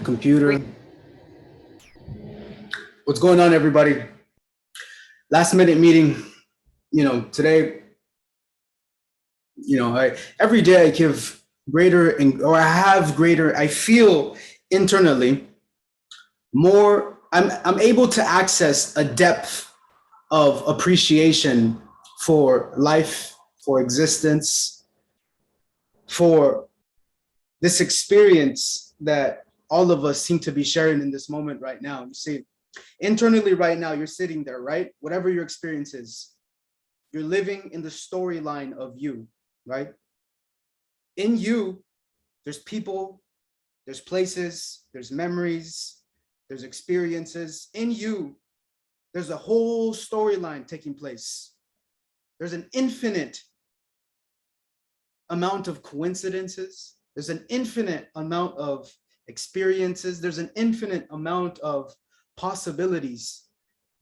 computer. What's going on, everybody? Last minute meeting. Today, every day I give greater or I have greater, I feel internally more, I'm able to access a depth of appreciation for life, for existence, for this experience that all of us seem to be sharing in this moment right now. You see, internally right now, you're sitting there, right? Whatever your experience is, you're living in the storyline of you, right? In you, there's people, there's places, there's memories, there's experiences. In you, there's a whole storyline taking place. There's an infinite amount of coincidences. There's an infinite amount of experiences. There's an infinite amount of possibilities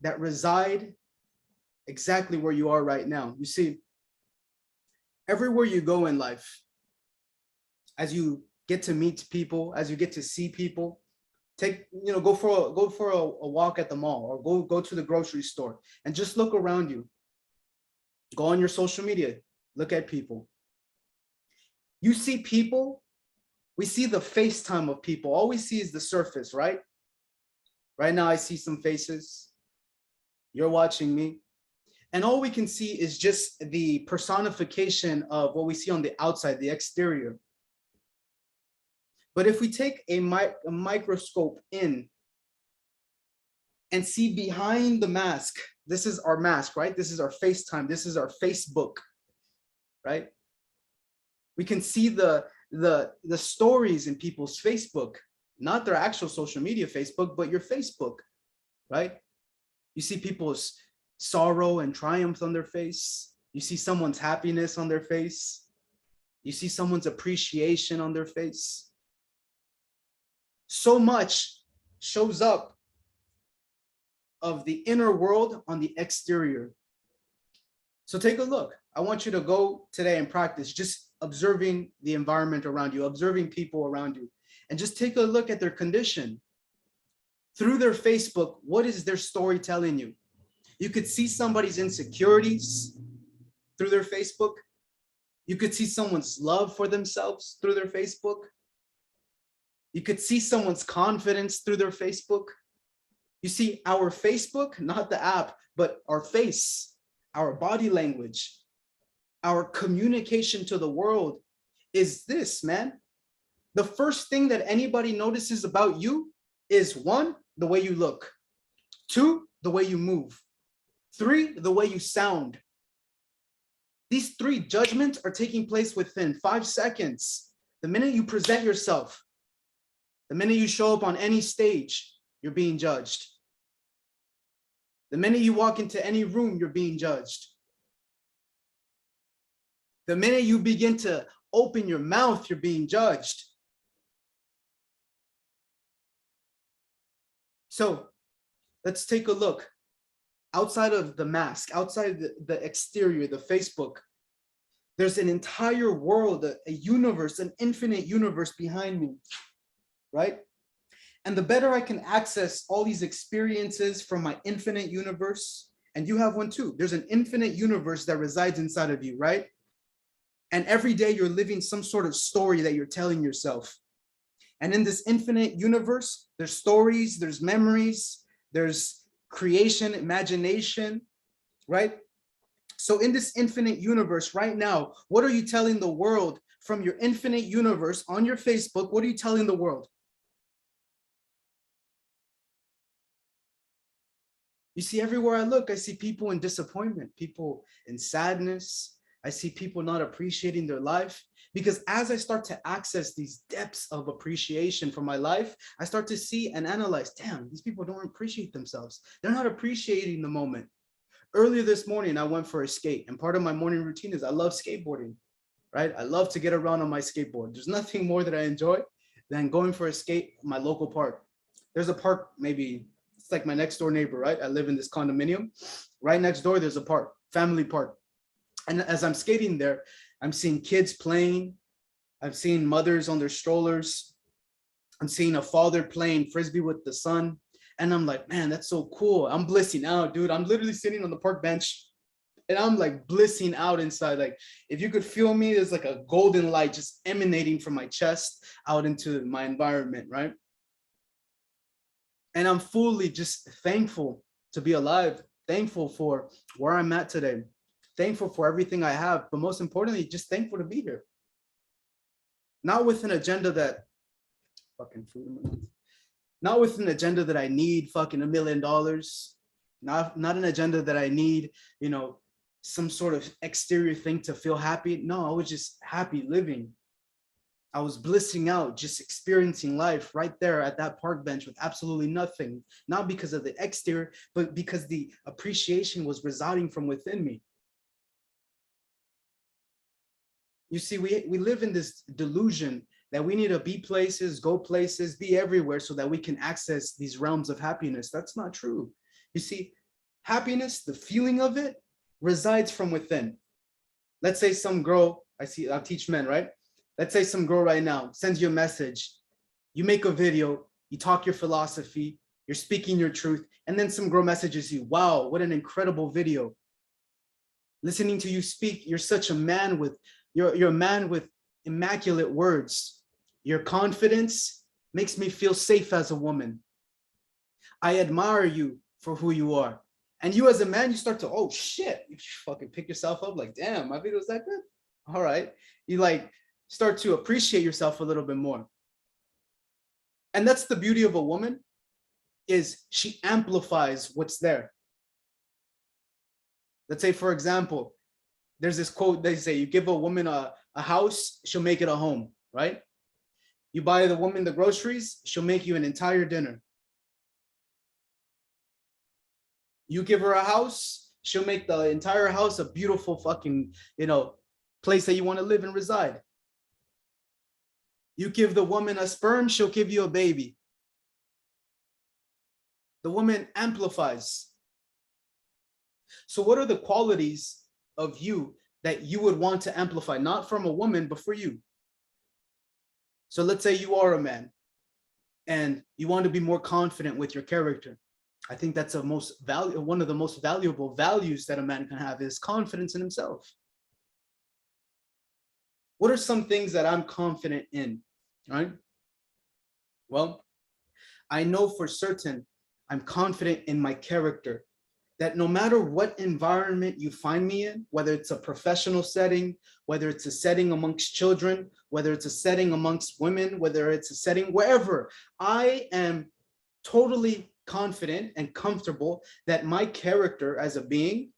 that reside exactly where you are right now. You see, everywhere you go in life, as you get to meet people, as you get to see people, go for a walk at the mall, or go to the grocery store and just look around you. Go on your social media, look at people. You see people, we see the FaceTime of people. All we see is the surface, right? Right now I see some faces. You're watching me. And all we can see is just the personification of what we see on the outside, the exterior. But if we take a microscope in and see behind the mask, this is our mask, right? This is our FaceTime. This is our Facebook, right? We can see the stories in people's Facebook, not their actual social media Facebook, but your Facebook, right? You see people's sorrow and triumph on their face. You see someone's happiness on their face. You see someone's appreciation on their face. So much shows up of the inner world on the exterior. So take a look. I want you to go today and practice just observing the environment around you, observing people around you, and just take a look at their condition. Through their Facebook, what is their story telling you? You could see somebody's insecurities through their Facebook. You could see someone's love for themselves through their Facebook. You could see someone's confidence through their Facebook. You see, our Facebook, not the app, but our face, our body language, our communication to the world is this, man. The first thing that anybody notices about you is 1, the way you look. 2, the way you move. 3, the way you sound. These 3 judgments are taking place within 5 seconds. The minute you present yourself, the minute you show up on any stage, you're being judged. The minute you walk into any room, you're being judged. The minute you begin to open your mouth, you're being judged. So let's take a look. Outside of the mask, outside the exterior, the Facebook, there's an entire world, a universe, an infinite universe behind me, right? And the better I can access all these experiences from my infinite universe, and you have one too, there's an infinite universe that resides inside of you, right? And every day you're living some sort of story that you're telling yourself. And in this infinite universe, there's stories, there's memories, there's creation, imagination, right? So in this infinite universe right now, what are you telling the world from your infinite universe on your Facebook? What are you telling the world? You see, everywhere I look, I see people in disappointment, people in sadness. I see people not appreciating their life, because as I start to access these depths of appreciation for my life, I start to see and analyze, damn, these people don't appreciate themselves. They're not appreciating the moment. Earlier this morning, I went for a skate, and part of my morning routine is I love skateboarding, right? I love to get around on my skateboard. There's nothing more that I enjoy than going for a skate in my local park. There's a park, maybe it's like my next door neighbor, right? I live in this condominium. Right next door, there's a park, family park. And as I'm skating there, I'm seeing kids playing. I've seen mothers on their strollers. I'm seeing a father playing frisbee with the son. And I'm like, man, that's so cool. I'm blissing out, dude. I'm literally sitting on the park bench and I'm like blissing out inside. Like, if you could feel me, there's like a golden light just emanating from my chest out into my environment, right? And I'm fully just thankful to be alive, thankful for where I'm at today, thankful for everything I have, but most importantly, just thankful to be here. Not with an agenda that fucking food, not with an agenda that I need fucking $1 million, not an agenda that I need, you know, some sort of exterior thing to feel happy. No, I was just happy living. I was blissing out, just experiencing life right there at that park bench with absolutely nothing, not because of the exterior, but because the appreciation was residing from within me. You see, we live in this delusion that we need to be places, go places, be everywhere so that we can access these realms of happiness. That's not true. You see, happiness, the feeling of it, resides from within. Let's say some girl, I teach men, right? Let's say some girl right now sends you a message, you make a video, you talk your philosophy, you're speaking your truth, and then some girl messages you, wow, what an incredible video. Listening to you speak, you're such a man with, you're a man with immaculate words. Your confidence makes me feel safe as a woman. I admire you for who you are. And you as a man, you start to, oh shit, you fucking pick yourself up like, damn, my video was that good? All right. You like start to appreciate yourself a little bit more. And that's the beauty of a woman, is she amplifies what's there. Let's say, for example, there's this quote, they say, you give a woman a house, she'll make it a home, right? You buy the woman the groceries, she'll make you an entire dinner. You give her a house, she'll make the entire house a beautiful fucking, you know, place that you want to live and reside. You give the woman a sperm, she'll give you a baby. The woman amplifies. So what are the qualities of you that you would want to amplify, not from a woman, but for you? So let's say you are a man and you want to be more confident with your character. I think that's one of the most valuable values that a man can have, is confidence in himself. What are some things that I'm confident in, right? Well, I know for certain I'm confident in my character, that no matter what environment you find me in, whether it's a professional setting, whether it's a setting amongst children, whether it's a setting amongst women, whether it's a setting wherever, I am totally confident and comfortable that my character as a being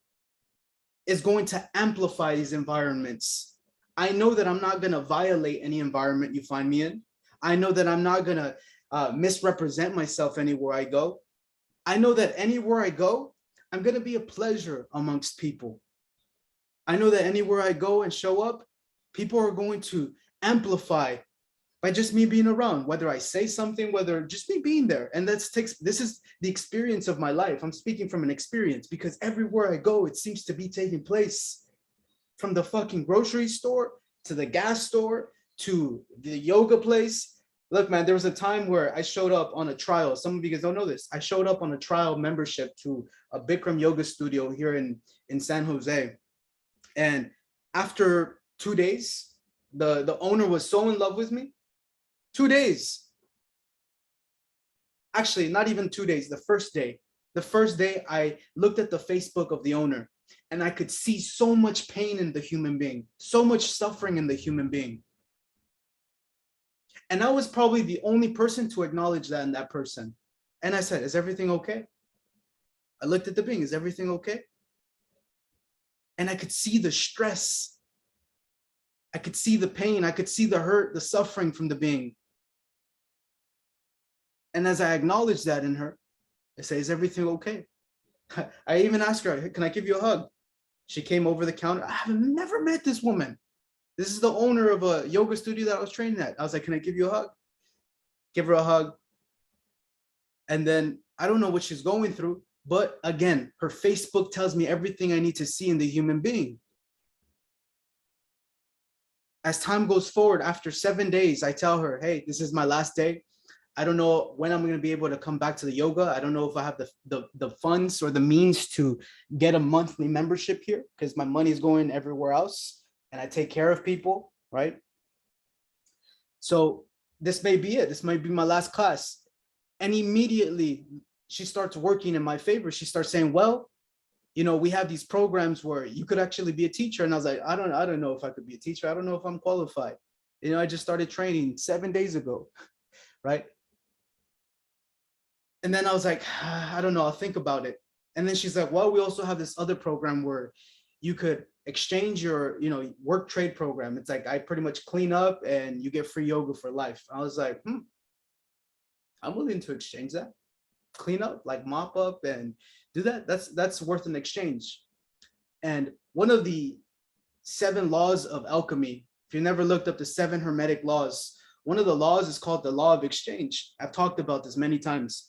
is going to amplify these environments. I know that I'm not going to violate any environment you find me in. I know that I'm not going to misrepresent myself anywhere I go. I know that anywhere I go, I'm going to be a pleasure amongst people. I know that anywhere I go and show up, people are going to amplify by just me being around, whether I say something, whether just me being there. And this is the experience of my life. I'm speaking from an experience, because everywhere I go, it seems to be taking place. From the fucking grocery store to the gas store to the yoga place. Look, man, there was a time where I showed up on a trial. Some of you guys don't know this. I showed up on a trial membership to a Bikram yoga studio here in San Jose. And after 2 days, the owner was so in love with me. 2 days. Actually, not even 2 days, the first day. The first day I looked at the Facebook of the owner, and I could see so much pain in the human being, so much suffering in the human being. And I was probably the only person to acknowledge that in that person. And I said, is everything okay? I looked at the being, is everything okay? And I could see the stress. I could see the pain. I could see the hurt, the suffering from the being. And as I acknowledged that in her, I say, is everything okay? I even asked her, can I give you a hug? She came over the counter. I have never met this woman. This is the owner of a yoga studio that I was training at. I was like, can I give you a hug? Give her a hug. And then I don't know what she's going through, but again, her Facebook tells me everything I need to see in the human being. As time goes forward, after 7 days, I tell her, hey, this is my last day. I don't know when I'm going to be able to come back to the yoga. I don't know if I have the funds or the means to get a monthly membership here because my money is going everywhere else and I take care of people, right? So this may be it. This might be my last class. And immediately she starts working in my favor. She starts saying, well, you know, we have these programs where you could actually be a teacher. And I was like, I don't know if I could be a teacher. I don't know if I'm qualified. You know, I just started training 7 days ago, right? And then I was like, I don't know, I'll think about it. And then she's like, well, we also have this other program where you could exchange your, you know, work trade program. It's like, I pretty much clean up and you get free yoga for life. I was like, I'm willing to exchange that. Clean up, like mop up and do that. That's worth an exchange. And one of the 7 laws of alchemy, if you never looked up the 7 hermetic laws, one of the laws is called the law of exchange. I've talked about this many times.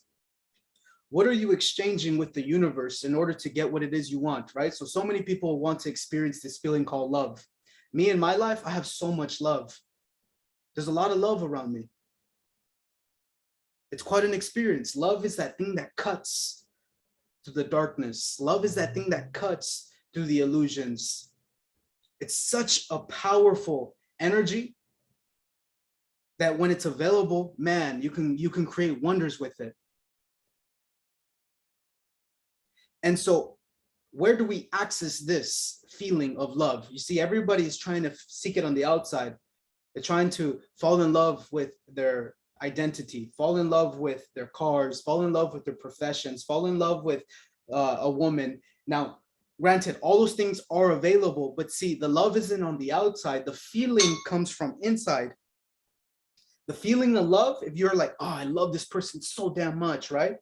What are you exchanging with the universe in order to get what it is you want, right? So many people want to experience this feeling called love. Me in my life, I have so much love. There's a lot of love around me. It's quite an experience. Love is that thing that cuts through the darkness. Love is that thing that cuts through the illusions. It's such a powerful energy that when it's available, man, you can create wonders with it. And so where do we access this feeling of love? You see, everybody is trying to seek it on the outside. They're trying to fall in love with their identity, fall in love with their cars, fall in love with their professions, fall in love with a woman. Now, granted, all those things are available, but see, the love isn't on the outside. The feeling comes from inside. The feeling of love, if you're like, oh, I love this person so damn much, right?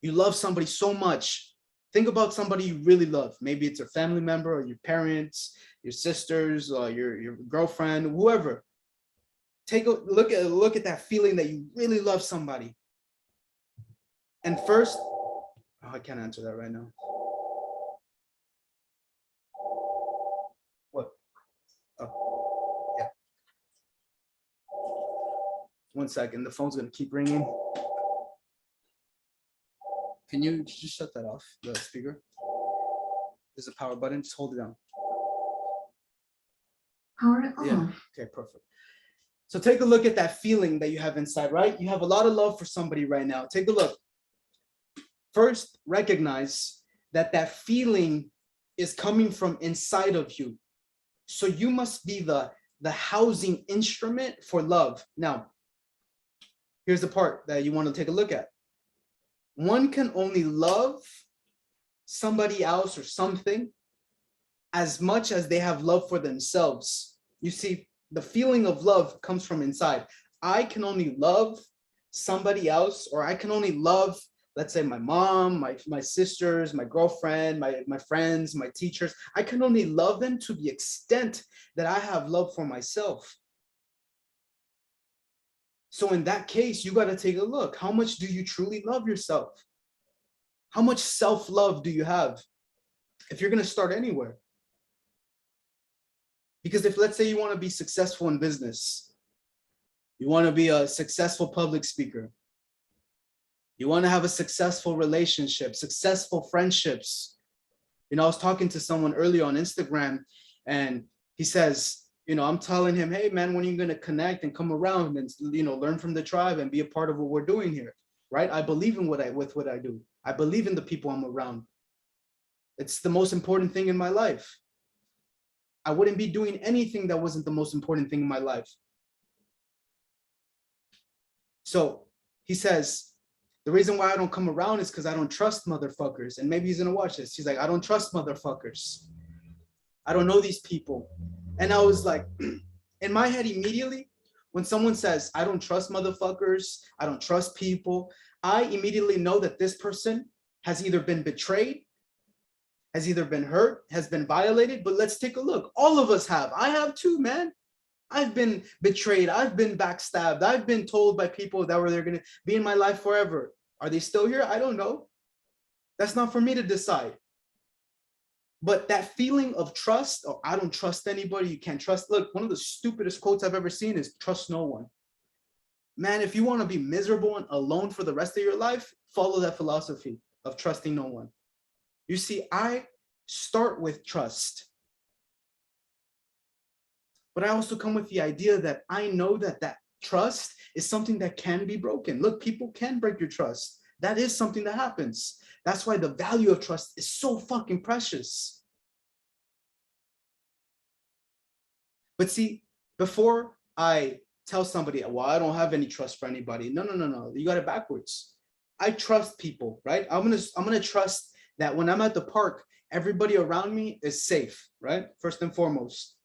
You love somebody so much. Think about somebody you really love. Maybe it's a family member or your parents, your sisters, or your girlfriend, whoever. Take a look at that feeling that you really love somebody. And first, oh, I can't answer that right now. What? Oh, yeah. 1 second, the phone's gonna keep ringing. Can you just shut that off, the speaker? There's a power button, just hold it down. Power off. Yeah, okay, perfect. So take a look at that feeling that you have inside, right? You have a lot of love for somebody right now. Take a look. First, recognize that that feeling is coming from inside of you. So you must be the housing instrument for love. Now, here's the part that you want to take a look at. One can only love somebody else or something as much as they have love for themselves. You see, the feeling of love comes from inside. I can only love somebody else, or I can only love, let's say, my mom, my sisters, my girlfriend, my friends, my teachers. I can only love them to the extent that I have love for myself. So in that case, you got to take a look. How much do you truly love yourself? How much self-love do you have? If you're going to start anywhere. Because if, let's say, you want to be successful in business, you want to be a successful public speaker, you want to have a successful relationship, successful friendships. You know, I was talking to someone earlier on Instagram, and he says, you know, I'm telling him, hey, man, when are you going to connect and come around and, you know, learn from the tribe and be a part of what we're doing here, right? I believe in what I do. I believe in the people I'm around. It's the most important thing in my life. I wouldn't be doing anything that wasn't the most important thing in my life. So he says, the reason why I don't come around is because I don't trust motherfuckers. And maybe he's going to watch this. He's like, I don't trust motherfuckers. I don't know these people. And I was like, in my head immediately, when someone says, I don't trust motherfuckers, I don't trust people, I immediately know that this person has either been betrayed, has either been hurt, has been violated. But let's take a look. All of us have. I have too, man. I've been betrayed. I've been backstabbed. I've been told by people that they're going to be in my life forever. Are they still here? I don't know. That's not for me to decide. But that feeling of trust, oh, I don't trust anybody, you can't trust. Look, one of the stupidest quotes I've ever seen is trust no one. Man, if you want to be miserable and alone for the rest of your life, follow that philosophy of trusting no one. You see, I start with trust, but I also come with the idea that I know that that trust is something that can be broken. Look, people can break your trust. That is something that happens. That's why the value of trust is so fucking precious. But see, before I tell somebody, well, I don't have any trust for anybody. No, no, no, no. You got it backwards. I trust people, right? I'm gonna trust that when I'm at the park, everybody around me is safe, right? First and foremost.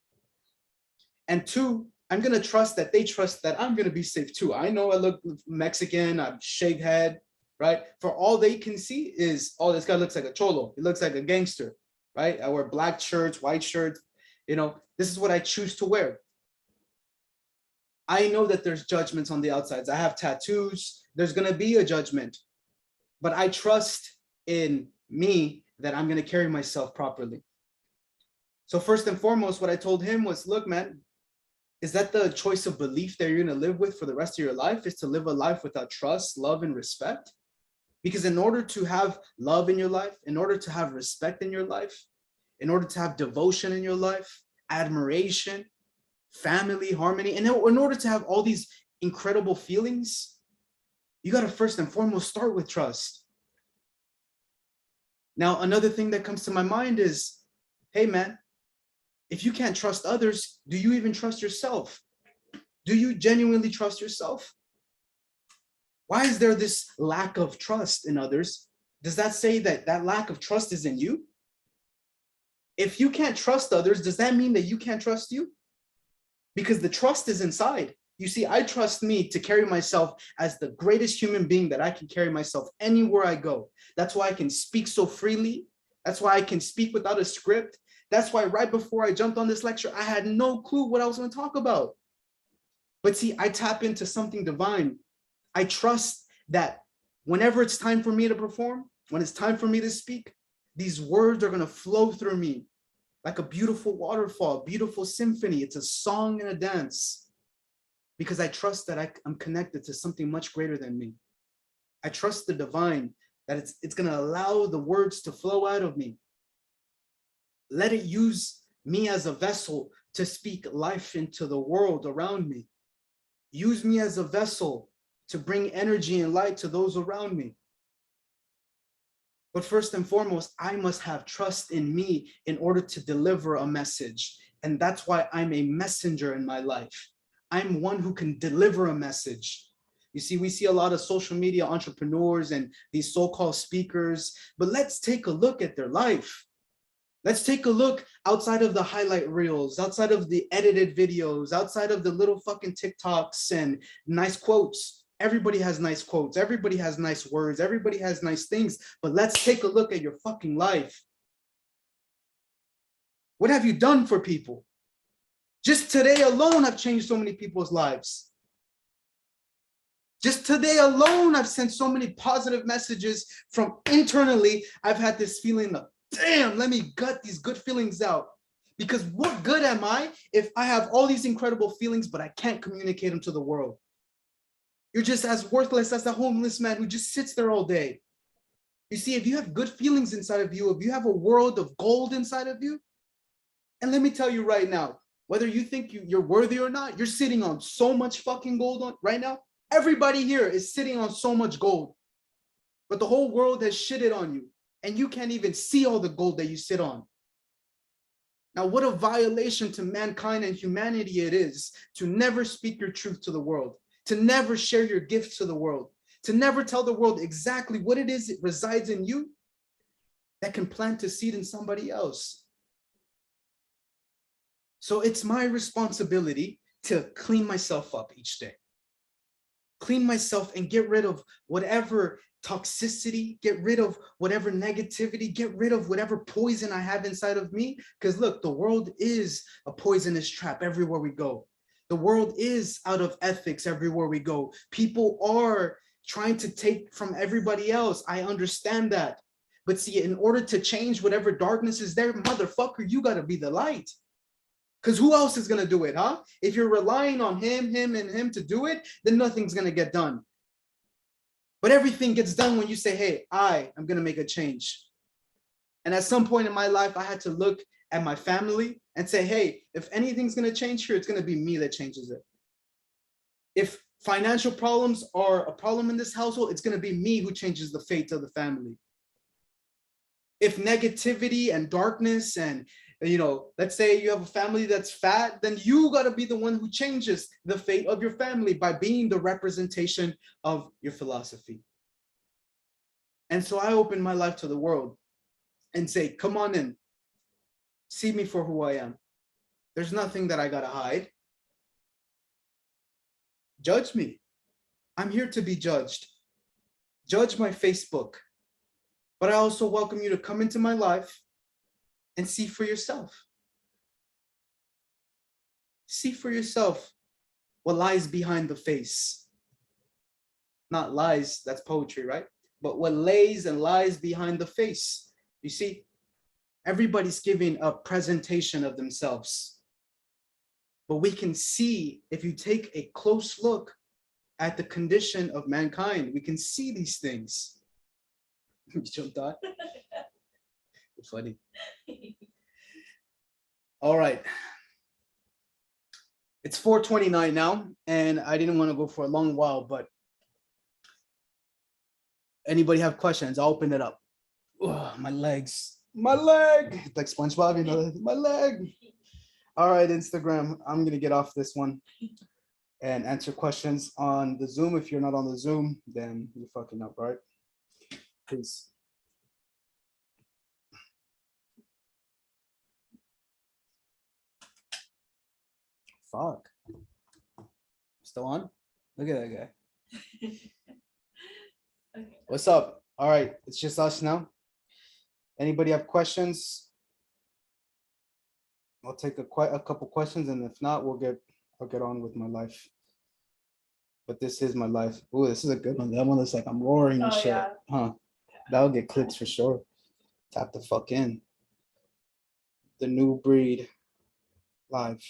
And two, I'm gonna trust that they trust that I'm gonna be safe too. I know I look Mexican, I'm shaved head, right? For all they can see is, oh, this guy looks like a cholo. He looks like a gangster, right? I wear black shirts, white shirts. You know, this is what I choose to wear. I know that there's judgments on the outsides. I have tattoos. There's gonna be a judgment, but I trust in me that I'm gonna carry myself properly. So first and foremost, what I told him was, look, man, is that the choice of belief that you're gonna live with for the rest of your life, is to live a life without trust, love, and respect? Because in order to have love in your life, in order to have respect in your life, in order to have devotion in your life, admiration, family, harmony, and in order to have all these incredible feelings, you got to first and foremost start with trust. Now, another thing that comes to my mind is, hey, man, if you can't trust others, do you even trust yourself? Do you genuinely trust yourself? Why is there this lack of trust in others? Does that say that that lack of trust is in you? If you can't trust others, does that mean that you can't trust you? Because the trust is inside. You see, I trust me to carry myself as the greatest human being that I can carry myself anywhere I go. That's why I can speak so freely. That's why I can speak without a script. That's why right before I jumped on this lecture, I had no clue what I was going to talk about. But see, I tap into something divine. I trust that whenever it's time for me to perform, when it's time for me to speak, these words are going to flow through me like a beautiful waterfall, beautiful symphony. It's a song and a dance, because I trust that I'm connected to something much greater than me. I trust the divine, that it's going to allow the words to flow out of me. Let it use me as a vessel to speak life into the world around me. Use me as a vessel to bring energy and light to those around me. But first and foremost, I must have trust in me in order to deliver a message. And that's why I'm a messenger in my life. I'm one who can deliver a message. You see, we see a lot of social media entrepreneurs and these so-called speakers, but let's take a look at their life. Let's take a look outside of the highlight reels, outside of the edited videos, outside of the little fucking TikToks and nice quotes. Everybody has nice quotes. Everybody has nice words. Everybody has nice things. But let's take a look at your fucking life. What have you done for people? Just today alone, I've changed so many people's lives. Just today alone, I've sent so many positive messages from internally. I've had this feeling of, damn, let me gut these good feelings out. Because what good am I if I have all these incredible feelings, but I can't communicate them to the world? You're just as worthless as the homeless man who just sits there all day. You see, if you have good feelings inside of you, if you have a world of gold inside of you, and let me tell you right now, whether you think you're worthy or not, you're sitting on so much fucking gold right now. Everybody here is sitting on so much gold, but the whole world has shitted on you, and you can't even see all the gold that you sit on. Now, what a violation to mankind and humanity it is to never speak your truth to the world, to never share your gifts to the world, to never tell the world exactly what it is that resides in you that can plant a seed in somebody else. So it's my responsibility to clean myself up each day. Clean myself and get rid of whatever toxicity, get rid of whatever negativity, get rid of whatever poison I have inside of me. Because look, the world is a poisonous trap everywhere we go. The world is out of ethics everywhere we go. People are trying to take from everybody else. I understand that. But see, in order to change whatever darkness is there, motherfucker, you got to be the light. Because who else is going to do it, huh? If you're relying on him, and him to do it, then nothing's going to get done. But everything gets done when you say, hey, I am going to make a change. And at some point in my life, I had to look at my family and say, hey, if anything's going to change here, it's going to be me that changes it. If financial problems are a problem in this household, it's going to be me who changes the fate of the family. If negativity and darkness and, let's say you have a family that's fat, then you got to be the one who changes the fate of your family by being the representation of your philosophy. And so I open my life to the world and say, come on in, see me for who I am. There's nothing that I got to hide. Judge me. I'm here to be judged. Judge my Facebook. But I also welcome you to come into my life and see for yourself. See for yourself what lies behind the face. Not lies, that's poetry, right? But what lays and lies behind the face. You see, everybody's giving a presentation of themselves. But we can see, if you take a close look at the condition of mankind, we can see these things. You jumped on? Funny. All right. It's 4:29 now, and I didn't want to go for a long while, but anybody have questions? I'll open it up. Oh, my legs. My leg. It's like SpongeBob, my leg. All right, Instagram. I'm going to get off this one and answer questions on the Zoom. If you're not on the Zoom, then you're fucking up, right? Peace. Fuck. Still on? Look at that guy. Okay. What's up? All right, it's just us now. Anybody have questions? I'll take a couple questions, and if not, I'll get on with my life. But this is my life. Ooh, this is a good one. That one looks like I'm roaring and shit. Yeah. Huh? That'll get clicks for sure. Tap the fuck in. The New Breed live.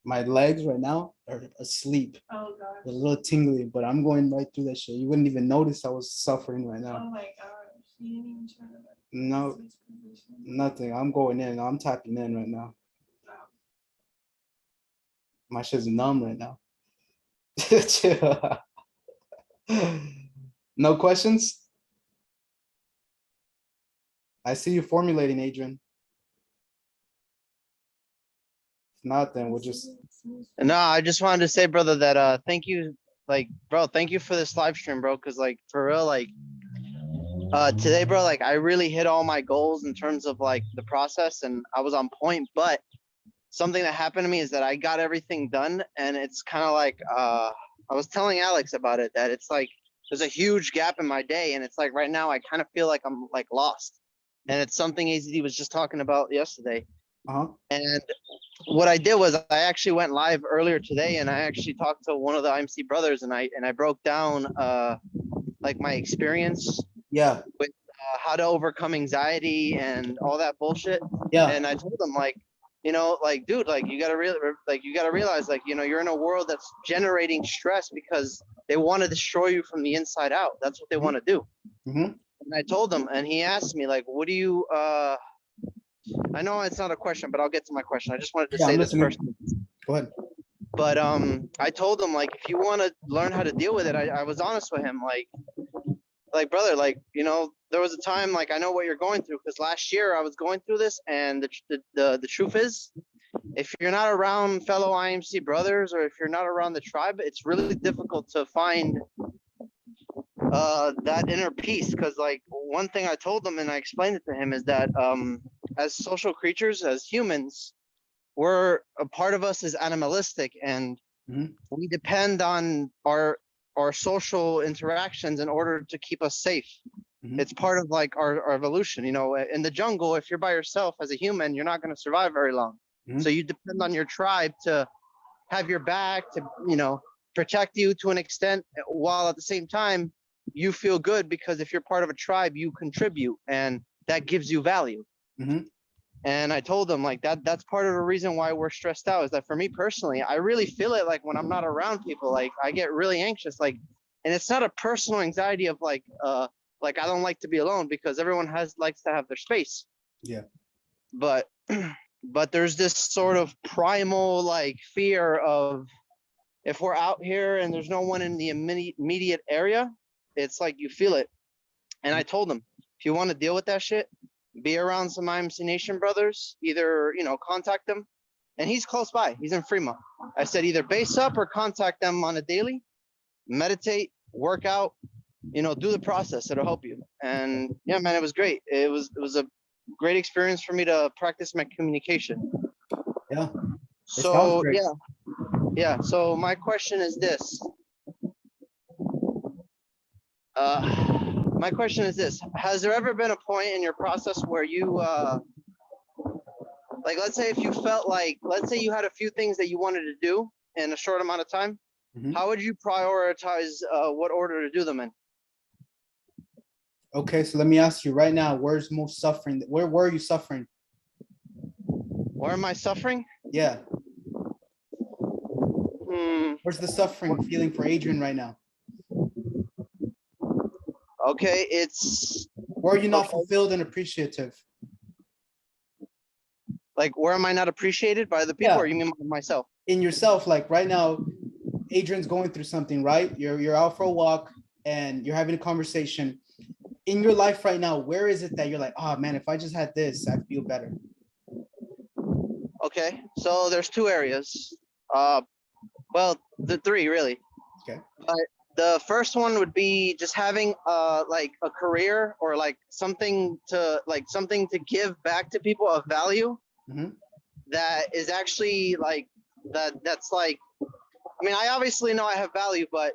My legs right now are asleep. Oh god. They're a little tingly, but I'm going right through that shit. You wouldn't even notice I was suffering right now. Oh my gosh. You didn't even try to no, nothing. I'm going in. I'm tapping in right now. Wow. My shit's numb right now. No questions? I see you formulating, Adrian. If not, then we'll just. No, I just wanted to say, brother, that thank you, bro, thank you for this live stream, bro, because for real, today, bro, I really hit all my goals in terms of the process, and I was on point. But something that happened to me is that I got everything done, and it's kind of I was telling Alex about it, that it's there's a huge gap in my day, and it's right now I kind of feel like I'm lost, and it's something AZD was just talking about yesterday. And what I did was I actually went live earlier today, and I actually talked to one of the IMC brothers, and I broke down my experience with how to overcome anxiety and all that bullshit. And I told them dude, you gotta realize you're in a world that's generating stress because they want to destroy you from the inside out. That's what they want to do. And I told him, and he asked me what do you I know it's not a question, but I'll get to my question. I just wanted to say this first. Go ahead. But I told him if you want to learn how to deal with it, I was honest with him, brother, there was a time I know what you're going through, because last year I was going through this, and the truth is, if you're not around fellow IMC brothers, or if you're not around the tribe, it's really difficult to find that inner peace. Because one thing I told him, and I explained it to him, is that as social creatures, as humans, a part of us is animalistic, and we depend on our social interactions in order to keep us safe. It's part of our evolution. In the jungle, if you're by yourself as a human, you're not going to survive very long. So you depend on your tribe to have your back, to protect you to an extent, while at the same time you feel good, because if you're part of a tribe, you contribute, and that gives you value. And I told them like that's part of the reason why we're stressed out is that for me personally, I really feel it like when I'm not around people, like I get really anxious, like, and it's not a personal anxiety of like I don't like to be alone because everyone likes to have their space. Yeah. But but there's this sort of primal like fear of if we're out here and there's no one in the immediate area, it's like you feel it. And I told them, if you want to deal with that shit, be around some IMC Nation brothers, either, contact them. And he's close by, he's in Fremont. I said, either base up or contact them on a daily, meditate, work out, do the process. It'll help you. And yeah, man, it was great. It was a great experience for me to practice my communication. Yeah. So yeah. So my question is this. My question is this: has there ever been a point in your process where you, like, let's say if you felt like, let's say you had a few things that you wanted to do in a short amount of time, how would you prioritize what order to do them in? Okay, so let me ask you right now, where's most suffering? Where are you suffering? Where am I suffering? Yeah. Hmm. Where's the suffering feeling for Adrian right now? Okay, it's Where are you not fulfilled and appreciative? like, where am I not appreciated by the people, or you mean myself? In yourself, like right now, Adrian's going through something, right? You're out for a walk and you're having a conversation. In your life right now, where is it that you're like, oh man, if I just had this, I'd feel better? Okay, so there's two areas. Well, the three really. Okay. But the first one would be just having like a career or like something to give back to people of value that is actually like that's like, I mean, I obviously know I have value, but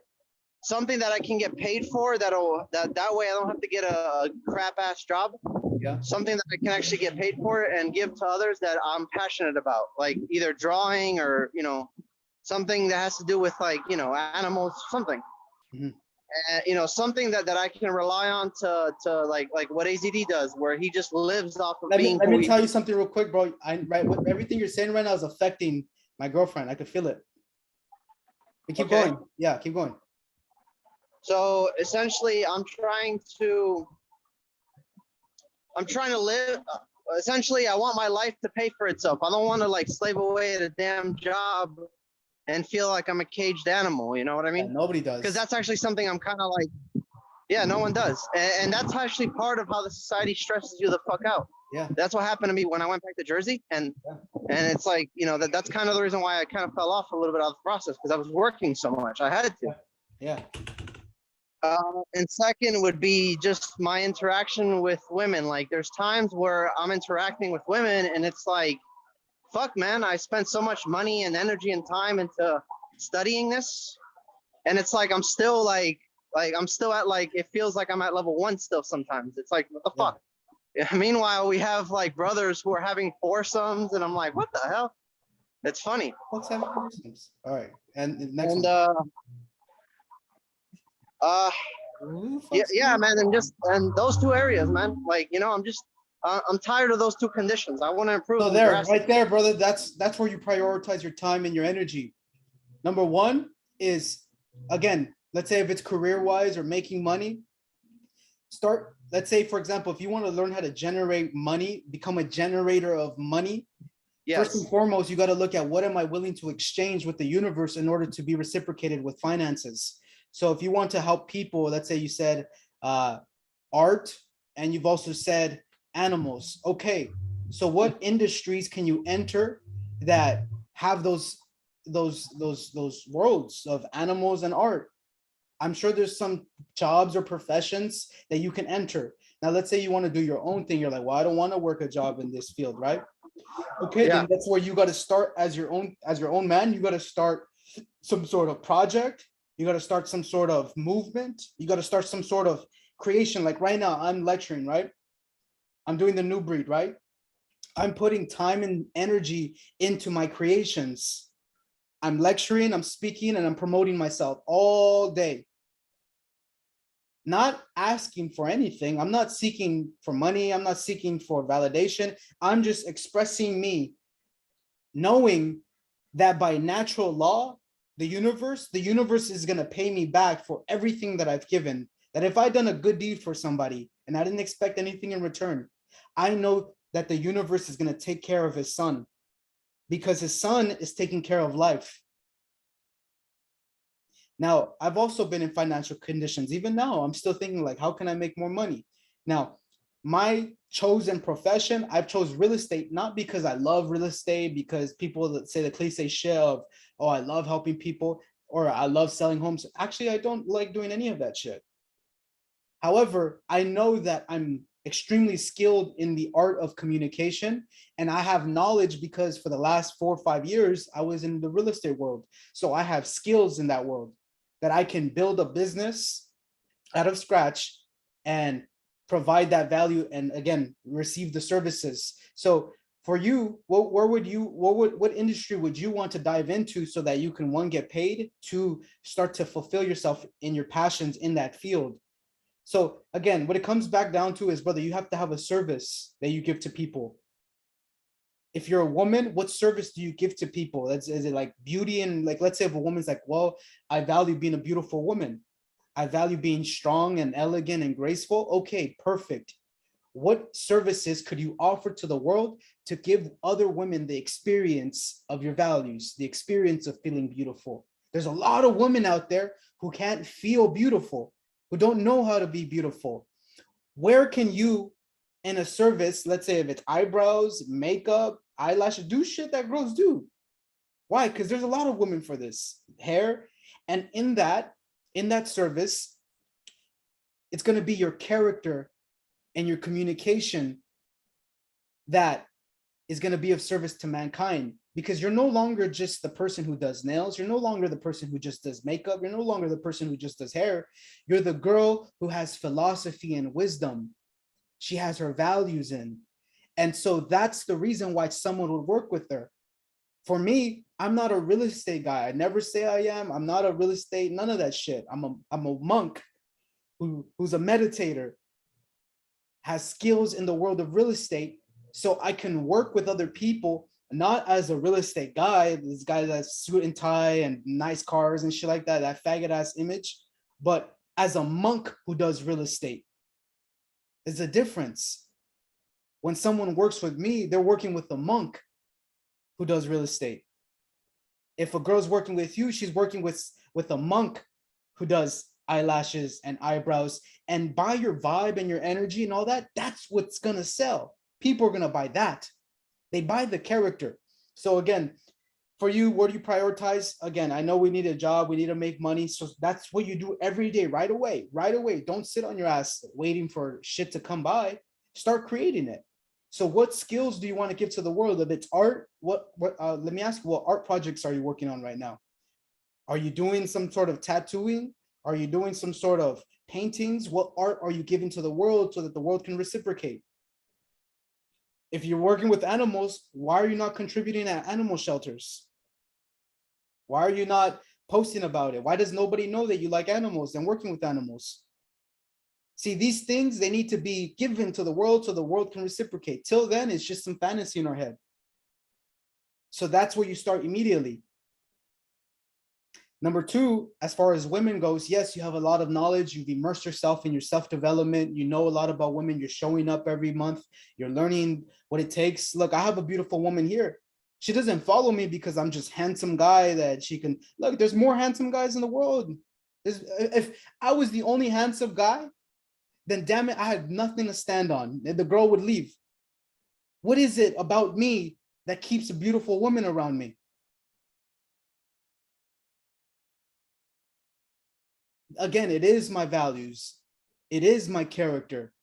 something that I can get paid for that way I don't have to get a crap ass job. Yeah. Something that I can actually get paid for and give to others that I'm passionate about, like either drawing or something that has to do with like animals, something. Something that I can rely on to like what AZD does, where he just lives off of being. Let me tell you something real quick, bro. What everything you're saying right now is affecting my girlfriend. I could feel it. But keep going. Yeah, keep going. So essentially, I'm trying to live. Essentially, I want my life to pay for itself. I don't want to like slave away at a damn job and feel like I'm a caged animal. You know what I mean? Yeah, nobody does. Because that's actually something I'm kind of like, yeah, no one does. And that's actually part of how the society stresses you the fuck out. Yeah. That's what happened to me when I went back to Jersey. And it's like, that's kind of the reason why I kind of fell off a little bit out of the process, because I was working so much. I had to. Yeah. And second would be just my interaction with women. Like there's times where I'm interacting with women and it's like, fuck, man, I spent so much money and energy and time into studying this. And it's like, I'm still like I'm still at like, it feels like I'm at level 1 still sometimes. It's like, what the fuck? Yeah. Meanwhile, we have like brothers who are having foursomes and I'm like, what the hell? It's funny. Let's have foursomes. All right. And the next one. Yeah, man, and those two areas, man. Like, I'm tired of those two conditions. I want to improve. So there, right there, brother. That's where you prioritize your time and your energy. Number one is, again, let's say if it's career-wise or making money, let's say, for example, if you want to learn how to generate money, become a generator of money. Yes. First and foremost, you got to look at what am I willing to exchange with the universe in order to be reciprocated with finances. So if you want to help people, let's say you said art, and you've also said animals. Okay, so what industries can you enter that have those worlds of animals and art? I'm sure there's some jobs or professions that you can enter. Now, let's say you want to do your own thing. You're like, well, I don't want to work a job in this field, right? Okay, then that's where you got to start as your own man. You got to start some sort of project. You got to start some sort of movement. You got to start some sort of creation. Like right now, I'm lecturing, right? I'm doing the new breed, right? I'm putting time and energy into my creations. I'm lecturing, I'm speaking, and I'm promoting myself all day. not asking for anything. I'm not seeking for money. I'm not seeking for validation. I'm just expressing me, knowing that by natural law, the universe is going to pay me back for everything that I've given. That if I've done a good deed for somebody and I didn't expect anything in return, I know that the universe is going to take care of his son, because his son is taking care of life. Now, I've also been in financial conditions. Even now, I'm still thinking like, how can I make more money? Now, my chosen profession, I've chose real estate, not because I love real estate, because people that say the cliche shit of, oh, I love helping people or I love selling homes. Actually, I don't like doing any of that shit. However, I know that I'm extremely skilled in the art of communication, and I have knowledge because for the last 4 or 5 years, I was in the real estate world. So I have skills in that world that I can build a business out of scratch and provide that value, and again, receive the services. So for you, what industry would you want to dive into so that you can, one, get paid, two, start to fulfill yourself in your passions in that field? So again, what it comes back down to is, brother, you have to have a service that you give to people. If you're a woman, what service do you give to people? Is it like beauty? And like, let's say if a woman's like, well, I value being a beautiful woman. I value being strong and elegant and graceful. Okay, perfect. What services could you offer to the world to give other women the experience of your values, the experience of feeling beautiful? There's a lot of women out there who can't feel beautiful, who don't know how to be beautiful. Where can you, in a service, let's say if it's eyebrows, makeup, eyelashes, do shit that girls do? Why? Because there's a lot of women for this hair. And in that service, it's going to be your character and your communication that is going to be of service to mankind, because you're no longer just the person who does nails. You're no longer the person who just does makeup. You're no longer the person who just does hair. You're the girl who has philosophy and wisdom. She has her values in. And so that's the reason why someone would work with her. For me, I'm not a real estate guy. I never say I am. I'm not a real estate, none of that shit. I'm a monk who's a meditator, has skills in the world of real estate, so I can work with other people, not as a real estate guy, this guy that's suit and tie and nice cars and shit like that, that faggot ass image, but as a monk who does real estate. There's a difference. When someone works with me, they're working with a monk who does real estate. If a girl's working with you, she's working with a monk who does eyelashes and eyebrows. And by your vibe and your energy and all that, that's what's gonna sell. People are gonna buy that. They buy the character. So again, for you, what do you prioritize? Again, I know we need a job, we need to make money. So that's what you do every day, right away, right away. Don't sit on your ass waiting for shit to come by. Start creating it. So what skills do you want to give to the world? If it's art, let me ask you, what art projects are you working on right now? Are you doing some sort of tattooing? Are you doing some sort of paintings? What art are you giving to the world so that the world can reciprocate? If you're working with animals, why are you not contributing at animal shelters? Why are you not posting about it? Why does nobody know that you like animals and working with animals? See, these things, they need to be given to the world so the world can reciprocate. Till then, it's just some fantasy in our head. So that's where you start immediately. Number two, as far as women goes, yes, you have a lot of knowledge. You've immersed yourself in your self-development. You know a lot about women. You're showing up every month. You're learning what it takes. Look, I have a beautiful woman here. She doesn't follow me because I'm just handsome guy that she can, look, there's more handsome guys in the world. If I was the only handsome guy, then damn it, I had nothing to stand on. The girl would leave. What is it about me that keeps a beautiful woman around me? Again, it is my values. It is my character.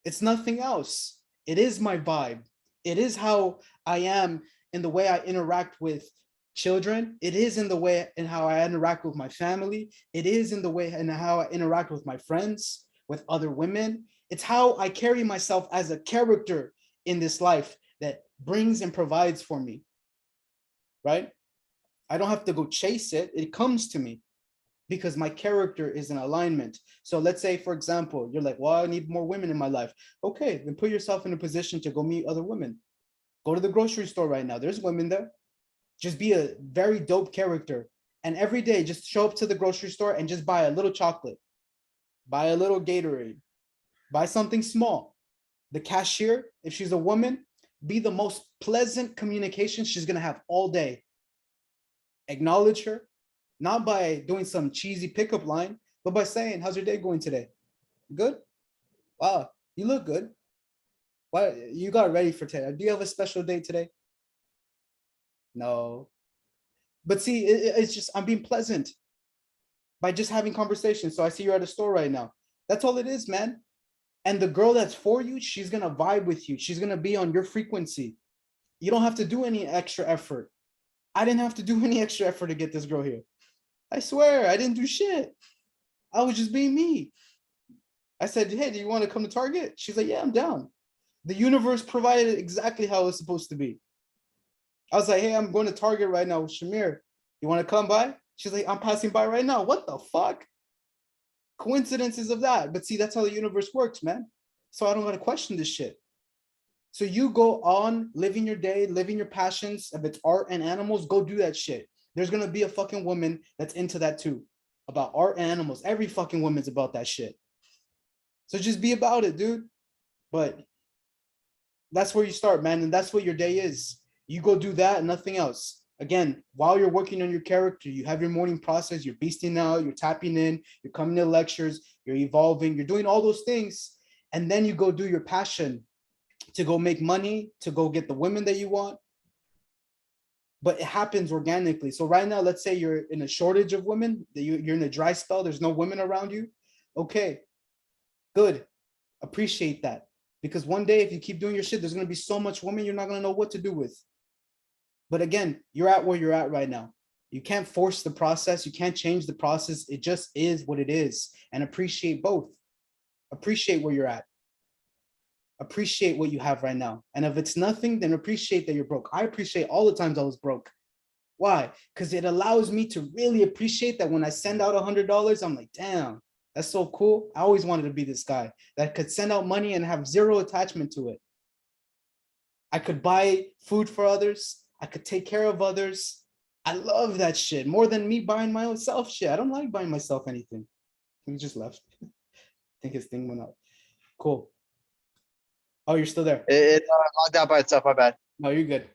It's nothing else. It is my vibe. It is how I am in the way I interact with children. It is in the way and how I interact with my family. It is in the way and how I interact with my friends, with other women. It's how I carry myself as a character in this life that brings and provides for me, right? I don't have to go chase it. It comes to me. because my character is in alignment. So let's say, for example, you're like, well, I need more women in my life. Okay, then put yourself in a position to go meet other women. Go to the grocery store right now. There's women there. Just be a very dope character. And every day, just show up to the grocery store and just buy a little chocolate, buy a little Gatorade, buy something small. The cashier, if she's a woman, be the most pleasant communication she's going to have all day. Acknowledge her, not by doing some cheesy pickup line, but by saying, how's your day going today? Good? Wow, you look good. Why you got ready for today? Do you have a special day today? No. But see, it's just, I'm being pleasant by just having conversations. So I see you're at a store right now. That's all it is, man. And the girl that's for you, she's gonna vibe with you. She's gonna be on your frequency. You don't have to do any extra effort. I didn't have to do any extra effort to get this girl here. I swear, I didn't do shit. I was just being me. I said, hey, do you want to come to Target? She's like, yeah, I'm down. The universe provided it exactly how it was supposed to be. I was like, hey, I'm going to Target right now with Shamir. You want to come by? She's like, I'm passing by right now. What the fuck? Coincidences of that. But see, that's how the universe works, man. So I don't got to question this shit. So you go on living your day, living your passions. If it's art and animals, go do that shit. There's going to be a fucking woman that's into that too. About art and animals. Every fucking woman's about that shit. So just be about it, dude. But that's where you start, man. And that's what your day is. You go do that and nothing else. Again, while you're working on your character, you have your morning process, you're beasting out, you're tapping in, you're coming to lectures, you're evolving, you're doing all those things. And then you go do your passion to go make money, to go get the women that you want. But it happens organically. So right now, let's say you're in a shortage of women, you're in a dry spell, there's no women around you. Okay, good. Appreciate that. Because one day, if you keep doing your shit, there's going to be so much women, you're not going to know what to do with. But again, you're at where you're at right now. You can't force the process. You can't change the process. It just is what it is. And appreciate both. Appreciate where you're at. Appreciate what you have right now. And if it's nothing, then appreciate that you're broke. I appreciate all the times I was broke. Why? Because it allows me to really appreciate that when I send out $100, I'm like, damn, that's so cool. I always wanted to be this guy that could send out money and have zero attachment to it. I could buy food for others. I could take care of others. I love that shit more than me buying my own self shit. I don't like buying myself anything. He just left. I think his thing went out. Cool. Oh, you're still there. It logged out by itself. My bad. No, you're good.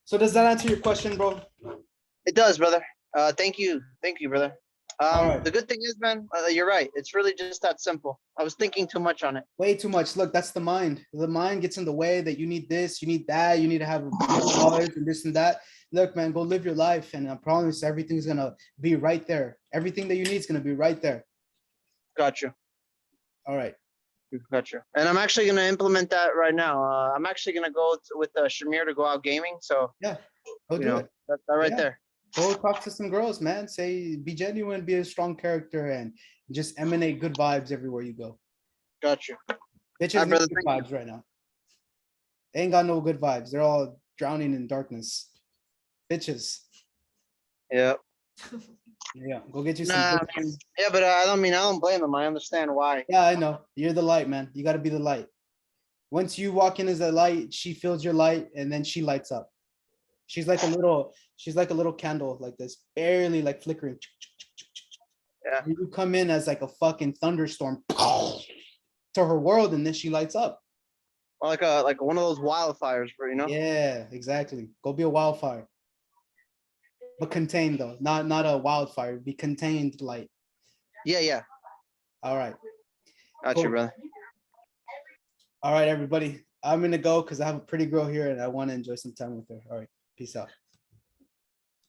So does that answer your question, bro? It does, brother. Thank you, brother. All right. The good thing is, man, you're right. It's really just that simple. I was thinking too much on it. Way too much. Look, that's the mind. The mind gets in the way that you need this, you need that, you need to have knowledge and this and that. Look, man, go live your life, and I promise everything's gonna be right there. Everything that you need is gonna be right there. Got you. All right. Got you. And I'm actually gonna implement that right now. I'm actually gonna go with Shamir to go out gaming. So Yeah, go you do know it. that right Yeah. there. Go talk to some girls, man. Say, be genuine, be a strong character, and just emanate good vibes everywhere you go. Got you. Bitches All right, need brother, good thank vibes right now. They ain't got no good vibes. They're all drowning in darkness. Bitches. Yeah. Yeah, go get you some. Nah, bitches. yeah, but I don't blame them. I understand why. Yeah, I know. You're the light, man. You got to be the light. Once you walk in as a light, she feels your light, and then she lights up. She's like a little candle like this, barely like flickering. Yeah. You come in as like a fucking thunderstorm to her world, and then she lights up. Or like one of those wildfires, for Yeah, exactly. Go be a wildfire. But contained though, not a wildfire. Be contained light. Yeah. All right. Got Cool. you, brother. All right, everybody. I'm gonna go because I have a pretty girl here and I want to enjoy some time with her. All right. Peace out.